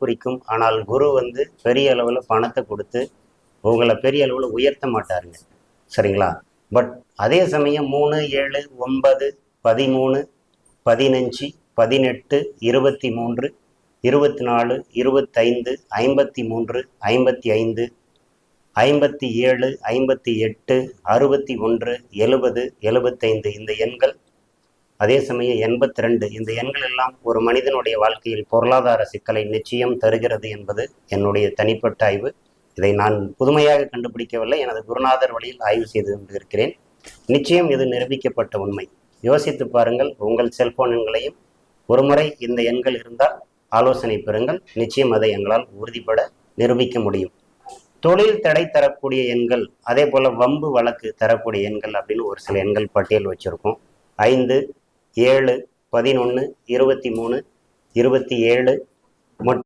குறிக்கும். ஆனால் குரு பெரிய அளவில் பணத்தை கொடுத்து உங்களை பெரிய அளவில் உயர்த்த மாட்டாருங்க. சரிங்களா? பட் அதே சமயம் 3, 7, 9, 13, 15, 18, 23, 24, 25, 53, 55, 57, 58, 61, 70, 75 இந்த எண்கள், அதே சமயம் 82 இந்த எண்கள் எல்லாம் ஒரு மனிதனுடைய வாழ்க்கையில் பொருளாதார சிக்கலை நிச்சயம் தருகிறது என்பது என்னுடைய தனிப்பட்ட ஆய்வு. இதை நான் புதுமையாக கண்டுபிடிக்கவில்லை, எனது குருநாதர் வழியில் ஆய்வு செய்து கொண்டிருக்கிறேன். நிச்சயம் இது நிரூபிக்கப்பட்ட உண்மை. யோசித்து பாருங்கள். உங்கள் செல்போன் எண்களையும் ஒரு முறை இந்த எண்கள் இருந்தால் ஆலோசனை பெறுங்கள். நிச்சயம் அதை எங்களால் உறுதிப்பட நிரூபிக்க முடியும். தொழில் தடை தரக்கூடிய எண்கள், அதே போல வம்பு வழக்கு தரக்கூடிய எண்கள் அப்படின்னு ஒரு சில எண்கள் பட்டியல் வச்சிருக்கோம். 5, 7, 11, 23, 27,